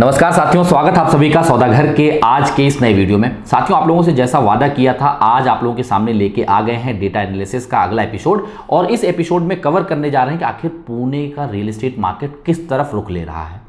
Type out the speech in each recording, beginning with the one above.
नमस्कार साथियों, स्वागत है आप सभी का सौदागर के आज के इस नए वीडियो में। साथियों, आप लोगों से जैसा वादा किया था, आज आप लोगों के सामने लेके आ गए हैं डेटा एनालिसिस का अगला एपिसोड। और इस एपिसोड में कवर करने जा रहे हैं कि आखिर पुणे का रियल एस्टेट मार्केट किस तरफ रुख ले रहा है,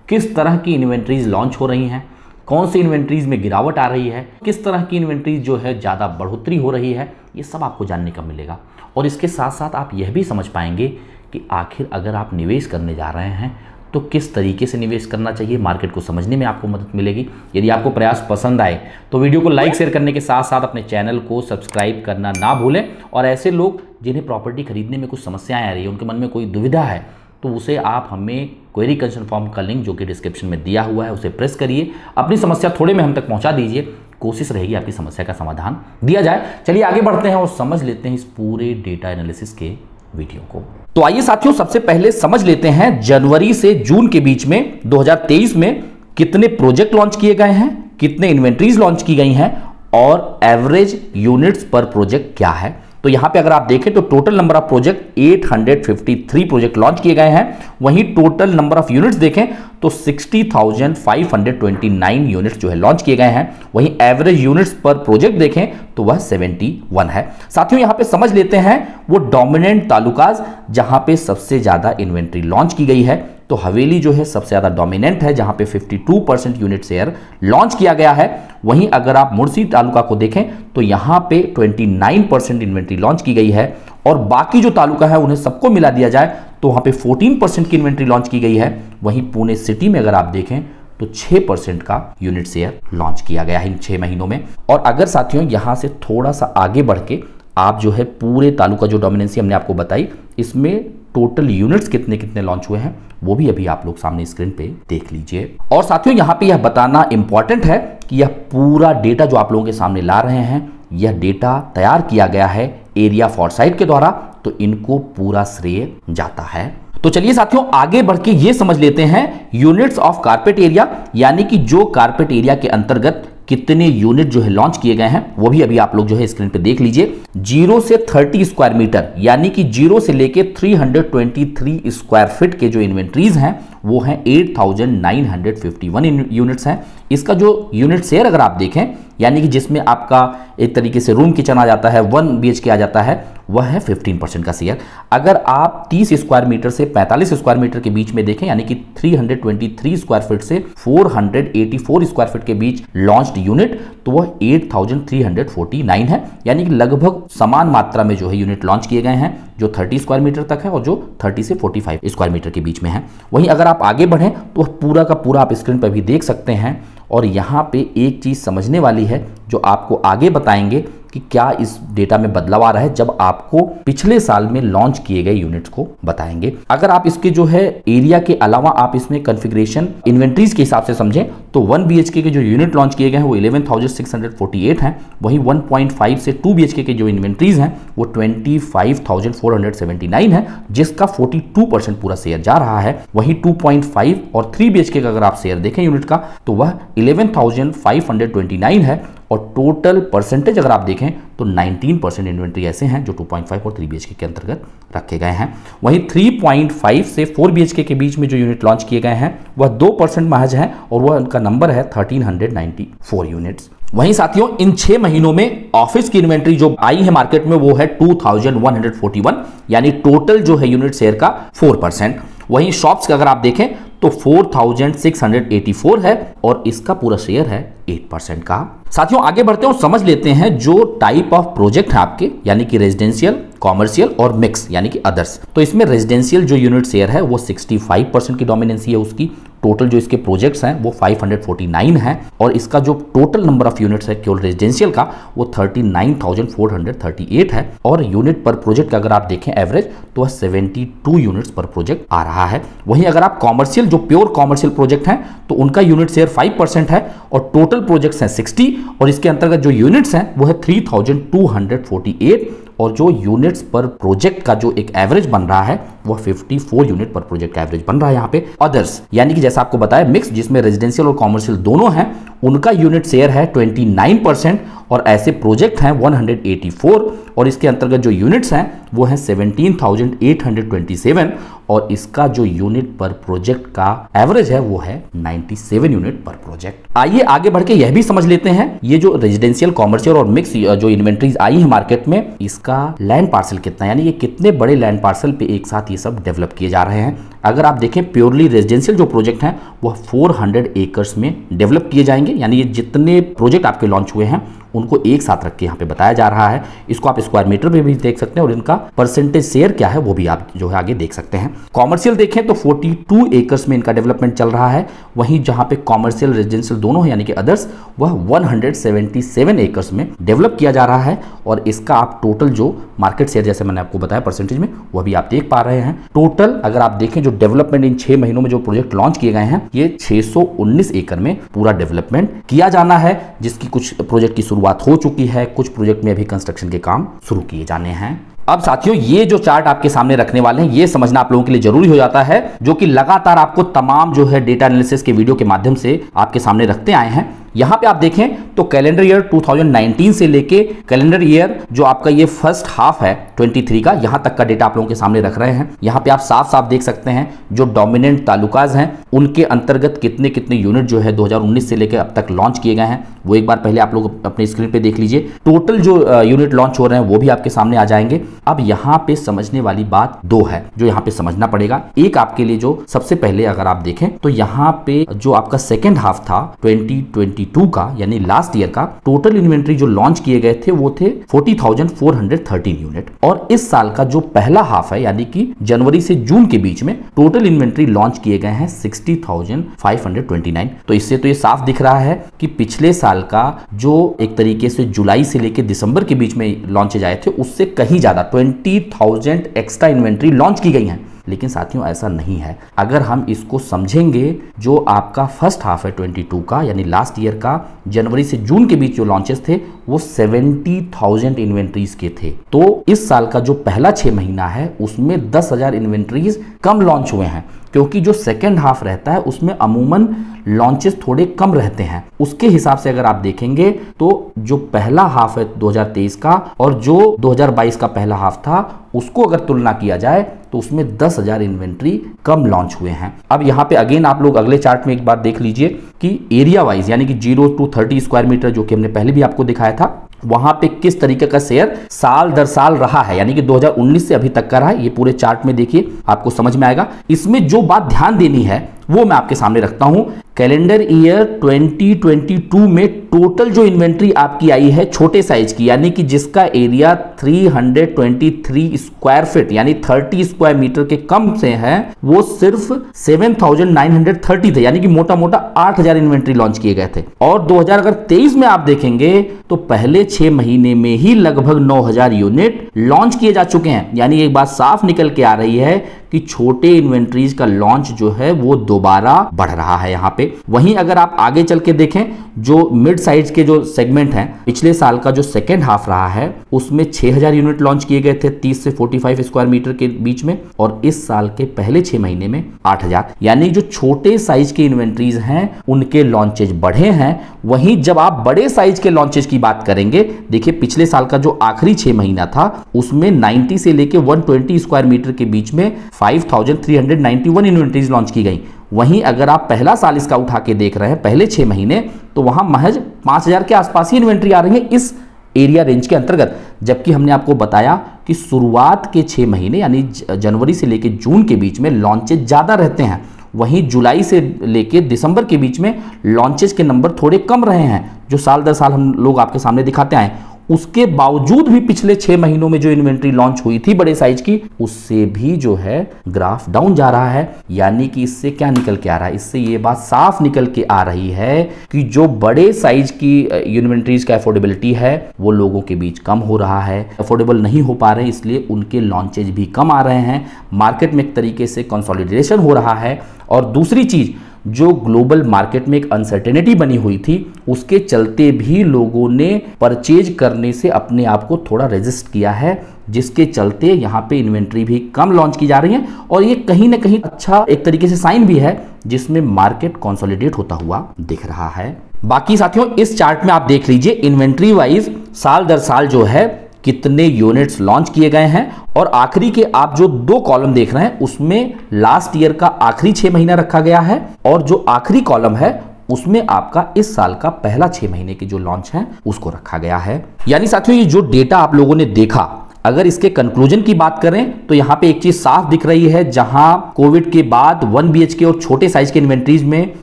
किस तरह की इन्वेंट्रीज लॉन्च हो रही हैं, कौन सी इन्वेंट्रीज में गिरावट आ रही है, किस तरह की इन्वेंट्रीज जो है ज़्यादा बढ़ोतरी हो रही है, ये सब आपको जानने का मिलेगा। और इसके साथ साथ आप यह भी समझ पाएंगे कि आखिर अगर आप निवेश करने जा रहे हैं तो किस तरीके से निवेश करना चाहिए, मार्केट को समझने में आपको मदद मिलेगी। यदि आपको प्रयास पसंद आए तो वीडियो को लाइक शेयर करने के साथ साथ अपने चैनल को सब्सक्राइब करना ना भूलें। और ऐसे लोग जिन्हें प्रॉपर्टी खरीदने में कुछ समस्याएं आ रही है, उनके मन में कोई दुविधा है, तो उसे आप हमें क्वेरी कंसर्न फॉर्म का लिंक जो कि डिस्क्रिप्शन में दिया हुआ है उसे प्रेस करिए, अपनी समस्या थोड़े में हम तक पहुँचा दीजिए। कोशिश रहेगी आपकी समस्या का समाधान दिया जाए। चलिए आगे बढ़ते हैं और समझ लेते हैं इस पूरे डेटा एनालिसिस के वीडियो को। तो आइए साथियों, सबसे पहले समझ लेते हैं जनवरी से जून के बीच में 2023 में कितने प्रोजेक्ट लॉन्च किए गए हैं, कितने इन्वेंट्रीज लॉन्च की गई हैं और एवरेज यूनिट्स पर प्रोजेक्ट क्या है। तो यहां पे अगर आप देखें तो total number of project 853 project launch किए गए हैं। वहीं टोटल नंबर ऑफ यूनिट्स देखें तो 60,529 यूनिट्स जो है लॉन्च किए गए हैं। वहीं एवरेज यूनिट्स पर प्रोजेक्ट देखें तो वह 71 है। साथियों, यहां पे समझ लेते हैं वो डोमिनेंट तालुकाज जहां पे सबसे ज्यादा इन्वेंट्री लॉन्च की गई है। तो हवेली जो है सबसे ज्यादा डोमिनेंट है, जहां पे 52% यूनिट शेयर लॉन्च किया गया है। वहीं अगर आप मुर्सी तालुका को देखें तो यहां पे 29% इन्वेंट्री लॉन्च की गई है। और बाकी जो तालुका है उन्हें सबको मिला दिया जाए तो वहां पे 14% की इन्वेंट्री लॉन्च की गई है। वहीं पुणे सिटी में अगर आप देखें तो 6% का यूनिट शेयर लॉन्च किया गया है इन 6 महीनों में। और अगर साथियों यहां से थोड़ा सा आगे बढ़ के आप जो है पूरे तालुका जो डोमिनेंसी हमने आपको बताई, इसमें टोटल यूनिट्स कितने कितने लॉन्च हुए हैं वो भी अभी आप लोग सामने स्क्रीन पे देख लीजिए। और साथियों यहां पे यह बताना इंपॉर्टेंट है कि यह पूरा डेटा जो आप लोगों के सामने ला रहे हैं, यह डेटा तैयार किया गया है एरिया फॉरसाइट के द्वारा, तो इनको पूरा श्रेय जाता है। तो चलिए साथियों आगे बढ़ के ये समझ लेते हैं यूनिट्स ऑफ कारपेट एरिया, यानी कि जो कारपेट एरिया के अंतर्गत कितने यूनिट जो है लॉन्च किए गए हैं वो भी अभी आप लोग जो है स्क्रीन पे देख लीजिए। 0 से 30 स्क्वायर मीटर, यानी कि 0 से लेके 323 स्क्वायर फीट के जो इन्वेंट्रीज हैं वो हैं 8,951 यूनिट्स हैं। इसका जो यूनिट शेयर अगर आप देखें, यानी कि जिसमें आपका एक तरीके से रूम किचन आ जाता है, 1 BHK आ जाता है, वह है 15% का शेयर। अगर आप 30 स्क्वायर मीटर से 45 स्क्वायर मीटर के बीच में देखें, यानी कि 323 स्क्वायर फीट से 484 स्क्वायर फीट के बीच लॉन्च्ड यूनिट, तो वह 8,349 है। यानी कि लगभग समान मात्रा में जो है यूनिट लॉन्च किए गए हैं, जो 30 स्क्वायर मीटर तक है और जो 30 से 45 स्क्वायर मीटर के बीच में है। वहीं अगर आप आगे बढ़ें तो वह पूरा का पूरा आप स्क्रीन पर भी देख सकते हैं। और यहाँ पे एक चीज़ समझने वाली है जो आपको आगे बताएंगे कि क्या इस डेटा में बदलाव आ रहा है, जब आपको पिछले साल में लॉन्च किए गए यूनिट्स को बताएंगे। अगर आप इसके जो है एरिया के अलावा आप इसमें कॉन्फ़िगरेशन इन्वेंट्रीज के हिसाब से समझें तो 1 BHK के जो यूनिट लॉन्च किए गए हैं वो 11,648 हैं। वहीं 1.5 से 2 BHK के जो इन्वेंट्रीज हैं वो 25,479 है, जिसका 42% पूरा शेयर जा रहा है। वहीं 2.5 और 3 BHK का अगर आप शेयर देखें यूनिट का तो वह 11,529 है। और टोटल परसेंटेज अगर आप देखें तो 19% इन्वेंट्री ऐसे हैं जो 2.5 और 3 BHK के अंतर्गत रखे गए हैं। वहीं 3.5 से 4 BHK के बीच में जो यूनिट लॉन्च किए गए हैं वह 2% महज है और वह उनका नंबर है 1394 यूनिट्स। वहीं साथियों इन 6 महीनों में ऑफिस की इन्वेंट्री जो आई है मार्केट में वो है 2141, यानी टोटल जो है यूनिट शेयर का 4%। वहीं शॉप्स का अगर आप देखें तो 4684 है और इसका पूरा शेयर है 8% का। साथियों आगे बढ़ते हैं और समझ लेते हैं जो टाइप ऑफ प्रोजेक्ट है आपके, यानी कि रेजिडेंशियल, कॉमर्शियल और मिक्स यानी कि अदर्स। तो इसमें रेजिडेंशियल जो यूनिट शेयर है वो 65% की डोमिनेंसी है उसकी। टोटल जो इसके प्रोजेक्ट्स हैं वो 549 हैं और इसका जो टोटल नंबर ऑफ यूनिट्स है केवल रेजिडेंशियल का वो 39,438 है। और यूनिट पर प्रोजेक्ट का अगर आप देखें एवरेज तो वह 72 यूनिट्स पर प्रोजेक्ट आ रहा है। वहीं अगर आप कॉमर्शियल जो प्योर कॉमर्शियल प्रोजेक्ट हैं तो उनका यूनिट शेयर 5% है और टोटल प्रोजेक्ट्स हैं 60 और इसके अंतर्गत जो यूनिट्स हैं वो है 3,248 और जो यूनिट्स पर प्रोजेक्ट का जो एक एवरेज बन रहा है वह 54 यूनिट पर प्रोजेक्ट का एवरेज बन रहा है यहाँ पे। अदर्स यानी कि जैसा आपको बताया मिक्स, जिसमें रेजिडेंशियल और कॉमर्शियल दोनों हैं, उनका यूनिट शेयर है 29% और ऐसे प्रोजेक्ट हैं 184 और इसके अंतर्गत जो यूनिट्स हैं वो हैं 17,827 और इसका जो यूनिट पर प्रोजेक्ट का एवरेज है वो है 97 यूनिट पर प्रोजेक्ट। आइए आगे बढ़ के यह भी समझ लेते हैं ये जो रेजिडेंशियल, कॉमर्शियल और मिक्स जो इन्वेंट्रीज आई है मार्केट में, इसका लैंड पार्सल कितना है, यानी ये कितने बड़े लैंड पार्सल पे एक साथ ये सब डेवलप किए जा रहे हैं। अगर आप देखें प्योरली रेजिडेंशियल जो प्रोजेक्ट हैं वह 400 एकर्स में डेवलप किए जाएंगे, यानी ये जितने प्रोजेक्ट आपके लॉन्च हुए हैं उनको एक साथ रख के यहाँ पे बताया जा रहा है। इसको आप स्क्वायर मीटर पे भी देख सकते हैं और इनका परसेंटेज शेयर क्या है वो भी आप जो है आगे देख सकते हैं। कॉमर्शियल देखें तो 42 एकर्स में इनका डेवलपमेंट चल रहा है, वहीं जहां पे कॉमर्शियल रेजिडेंशियल दोनों है यानी कि अदर्स, वह 177 एकर्स में डेवलप किया जा रहा है और इसका आप टोटल जो मार्केट शेयर जैसे मैंने आपको बताया परसेंटेज में वह भी आप देख पा रहे हैं। टोटल अगर आप देखें जो डेवलपमेंट इन 6 महीनों में जो प्रोजेक्ट लॉन्च किए गए हैं ये 619 एकड़ में पूरा डेवलपमेंट किया जाना है, जिसकी कुछ प्रोजेक्ट की शुरुआत हो चुकी है, कुछ प्रोजेक्ट में अभी कंस्ट्रक्शन के काम शुरू किए जाने हैं। अब साथियों ये जो चार्ट आपके सामने रखने वाले हैं ये समझना आप लोगों के लिए जरूरी हो जाता है, जो कि लगातार आपको तमाम जो है डेटा एनालिसिस के वीडियो के माध्यम से आपके सामने रखते आए हैं। यहां पे आप देखें तो कैलेंडर ईयर 2019 से लेके कैलेंडर ईयर जो आपका ये फर्स्ट हाफ है 23 का, यहां तक का डेटा आप लोगों के सामने रख रहे हैं। यहां पे आप साफ साफ देख सकते हैं जो डोमिनेंट तालुकाज हैं उनके अंतर्गत कितने कितने यूनिट जो है 2019 से लेकर अब तक लॉन्च किए गए हैं, वो एक बार पहले आप लोग अपने स्क्रीन पे देख लीजिए। टोटल जो यूनिट लॉन्च हो रहे हैं वो भी आपके सामने आ जाएंगे। अब यहाँ पे समझने वाली बात दो है जो यहाँ पे समझना पड़ेगा। एक आपके लिए जो सबसे पहले अगर आप देखें तो यहाँ पे जो आपका सेकेंड हाफ था 2022 का यानी लास्ट ईयर का, टोटल इन्वेंट्री जो लॉन्च किए गए थे वो थे 40,413 यूनिट और इस साल का जो पहला हाफ है यानी कि जनवरी से जून के बीच में टोटल इन्वेंट्री लॉन्च किए गए हैं 60,529। तो इससे तो ये साफ दिख रहा है कि पिछले साल का जो एक तरीके से जुलाई से लेकर दिसंबर के बीच में लॉन्चेज आए थे उससे कहीं ज्यादा 20,000 एक्स्ट्रा इन्वेंट्री लॉन्च की गई हैं। लेकिन साथियों ऐसा नहीं है। अगर हम इसको समझेंगे जो आपका फर्स्ट हाफ है 22 का यानी लास्ट ईयर का जनवरी से जून के बीच जो लॉन्चेस थे वो 70,000 इन्वेंट्रीज के थे। तो इस साल का जो पहला 6 महीना है उसमें 10,000 इन्वेंट्रीज कम लॉन्च हुए हैं, क्योंकि जो सेकेंड हाफ रहता है उसमें अमूमन लॉन्चेस थोड़े कम रहते हैं। उसके हिसाब से अगर आप देखेंगे तो जो पहला हाफ है 2023 का और जो 2022 का पहला हाफ था उसको अगर तुलना किया जाए तो उसमें 10,000 इन्वेंट्री कम लॉन्च हुए हैं। अब यहाँ पे अगेन आप लोग अगले चार्ट में एक बार देख लीजिए कि एरिया वाइज यानी कि 0 to 30 स्क्वायर मीटर जो कि हमने पहले भी आपको दिखाया था वहां पे किस तरीके का शेयर साल दर साल रहा है, यानी कि 2019 से अभी तक का रहा है। ये पूरे चार्ट में देखिए आपको समझ में आएगा। इसमें जो बात ध्यान देनी है वो मैं आपके सामने रखता हूं। कैलेंडर ईयर 2022 में टोटल जो इन्वेंट्री आपकी आई है छोटे साइज की यानी कि जिसका एरिया 323 स्क्वायर फीट यानी 30 स्क्वायर मीटर के कम से है वो सिर्फ 7,930 थे, यानी कि मोटा मोटा 8,000 इन्वेंट्री लॉन्च किए गए थे। और 2023 में आप देखेंगे तो पहले 6 महीने में ही लगभग 9,000 यूनिट लॉन्च किए जा चुके हैं। यानी एक बात साफ निकल के आ रही है कि छोटे इन्वेंट्रीज का लॉन्च जो है वो दोबारा बढ़ रहा है यहाँ पे। वहीं अगर आप आगे चल के देखें जो मिड साइज के जो सेगमेंट हैं, पिछले साल का जो सेकेंड हाफ रहा है उसमें 6,000 यूनिट लॉन्च किए गए थे 30 से 45 स्क्वायर मीटर के बीच में, और इस साल के पहले 6 महीने में 8,000। यानी जो छोटे साइज के इन्वेंट्रीज हैं उनके लॉन्चेज बढ़े हैं। वहीं जब आप बड़े साइज के लॉन्चेज की बात करेंगे, देखिए पिछले साल का जो आखिरी 6 महीना था उसमें 90 से लेके 120 स्क्वायर मीटर के बीच में 5,391 इन्वेंट्रीज लॉन्च की गई। वहीं अगर आप पहला साल इसका उठा के देख रहे हैं पहले 6 महीने तो वहां महज 5,000 के आसपास ही इन्वेंट्री आ रही है इस एरिया रेंज के अंतर्गत। जबकि हमने आपको बताया कि शुरुआत के 6 महीने यानी जनवरी से लेकर जून के बीच में लॉन्चेज ज्यादा रहते हैं, वहीं जुलाई से लेकर दिसंबर के बीच में लॉन्चेज के नंबर थोड़े कम रहे हैं जो साल दर साल हम लोग आपके सामने दिखाते आए। उसके बावजूद भी पिछले 6 महीनों में जो इन्वेंट्री लॉन्च हुई थी बड़े साइज की उससे भी जो है ग्राफ डाउन जा रहा है। यानी कि इससे क्या निकल के आ रहा है, इससे ये बात साफ निकल के आ रही है कि जो बड़े साइज की इन्वेंट्रीज का अफोर्डेबिलिटी है वो लोगों के बीच कम हो रहा है, अफोर्डेबल नहीं हो पा रहे हैं, इसलिए उनके लॉन्चेज भी कम आ रहे हैं। मार्केट में एक तरीके से कंसोलिडेशन हो रहा है। और दूसरी चीज जो ग्लोबल मार्केट में एक अनसर्टेनिटी बनी हुई थी उसके चलते भी लोगों ने परचेज करने से अपने आप को थोड़ा रेजिस्ट किया है, जिसके चलते यहाँ पे इन्वेंट्री भी कम लॉन्च की जा रही है और ये कहीं ना कहीं अच्छा एक तरीके से साइन भी है जिसमें मार्केट कंसोलिडेट होता हुआ दिख रहा है। बाकी साथियों इस चार्ट में आप देख लीजिए इन्वेंट्री वाइज साल दर साल जो है कितने यूनिट्स लॉन्च किए गए हैं और आखिरी के आप जो 2 कॉलम देख रहे हैं उसमें लास्ट ईयर का आखिरी 6 महीना रखा गया है और जो आखिरी कॉलम है उसमें आपका इस साल का पहला 6 महीने के जो लॉन्च है उसको रखा गया है। यानी साथियों ये जो डेटा आप लोगों ने देखा, अगर इसके कंक्लूजन की बात करें तो यहां पे एक चीज साफ दिख रही है, जहां कोविड के बाद 1 BHK और छोटे साइज के इन्वेंट्रीज में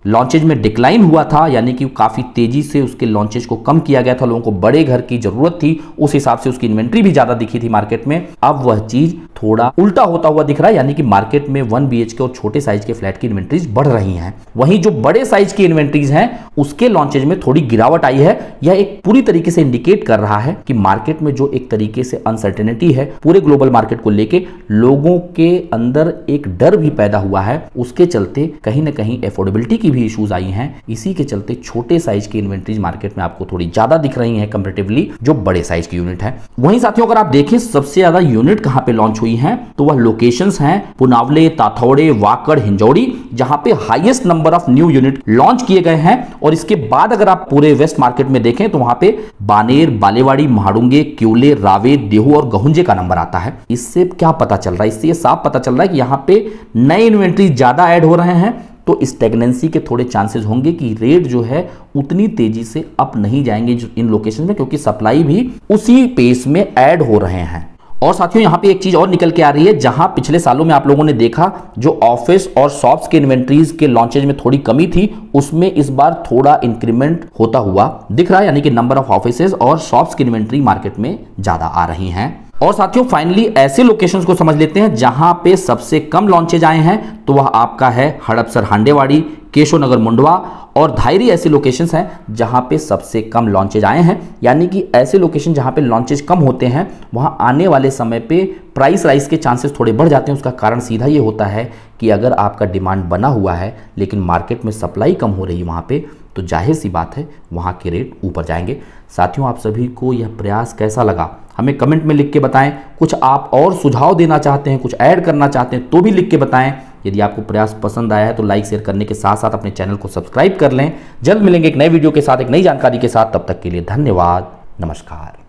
लॉन्चेज में डिक्लाइन हुआ था, यानी कि काफी तेजी से उसके लॉन्चेज को कम किया गया था, लोगों को बड़े घर की जरूरत थी, उस हिसाब से उसकी इन्वेंट्री भी ज्यादा दिखी थी मार्केट में। अब वह चीज थोड़ा उल्टा होता हुआ दिख रहा है, यानी कि मार्केट में 1 BHK और छोटे साइज के फ्लैट की इन्वेंट्रीज बढ़ रही हैं, वहीं जो बड़े साइज की इन्वेंट्रीज हैं उसके लॉन्चेज में थोड़ी गिरावट आई है। यह एक पूरी तरीके से इंडिकेट कर रहा है कि मार्केट में जो एक तरीके से अनसर्टेनिटी है पूरे ग्लोबल मार्केट को लेके, लोगों के अंदर एक डर भी पैदा हुआ है, उसके चलते कहीं ना कहीं अफोर्डेबिलिटी की भी इश्यूज आई हैं। इसी के चलते छोटे साइज की इन्वेंट्रीज मार्केट में आपको थोड़ी ज्यादा दिख रही हैं कंपैरेटिवली जो बड़े साइज की यूनिट है। वहीं साथियों अगर आप देखें सबसे ज्यादा यूनिट कहां पे लॉन्च हुई हैं तो वह लोकेशंस हैं पुनावले, ताथौड़े, वाकड़, हिंजौड़ी, जहां पे highest number of new unit launch किए गए हैं। और इसके बाद अगर आप पूरे वेस्ट मार्केट में देखें तो वहां पे बानेर, बालेवाड़ी, महाडुंगे, क्यूले, रावे, देहू और गहुंजे का नंबर आता है। इससे क्या पता चल रहा है? इससे ये साफ पता चल रहा है कि यहां पे नए इन्वेंट्री ज्यादा ऐड हो रहे हैं, तो स्टेगनेंसी के थोड़े चांसेस होंगे कि रेट जो है उतनी तेजी से अप नहीं जाएंगे इन लोकेशन में, क्योंकि सप्लाई भी उसी पेस में ऐड हो रहे हैं। और साथियों यहां पे एक चीज और निकल के आ रही है, जहां पिछले सालों में आप लोगों ने देखा जो ऑफिस और शॉप्स के इन्वेंट्रीज के लॉन्चेज में थोड़ी कमी थी, उसमें इस बार थोड़ा इंक्रीमेंट होता हुआ दिख रहा है, यानी कि नंबर ऑफ ऑफिसेज और शॉप्स की इन्वेंट्री मार्केट में ज्यादा आ रही हैं। और साथियों फाइनली ऐसे लोकेशंस को समझ लेते हैं जहां पे सबसे कम लॉन्चेज आए हैं, तो वह आपका है हड़पसर, हांडेवाड़ी, केशव नगर, मुंडवा और धायरी ऐसे लोकेशंस हैं जहां पे सबसे कम लॉन्चेज आए हैं। यानी कि ऐसे लोकेशन जहां पे लॉन्चेज कम होते हैं वहां आने वाले समय पे प्राइस राइज के चांसेस थोड़े बढ़ जाते हैं। उसका कारण सीधा ये होता है कि अगर आपका डिमांड बना हुआ है लेकिन मार्केट में सप्लाई कम हो रही है वहां पे, तो जाहिर सी बात है वहां के रेट ऊपर जाएंगे। साथियों आप सभी को यह प्रयास कैसा लगा हमें कमेंट में लिख के बताएं। कुछ आप और सुझाव देना चाहते हैं, कुछ ऐड करना चाहते हैं तो भी लिख के बताएं। यदि आपको प्रयास पसंद आया है तो लाइक शेयर करने के साथ साथ अपने चैनल को सब्सक्राइब कर लें। जल्द मिलेंगे एक नए वीडियो के साथ, एक नई जानकारी के साथ। तब तक के लिए धन्यवाद, नमस्कार।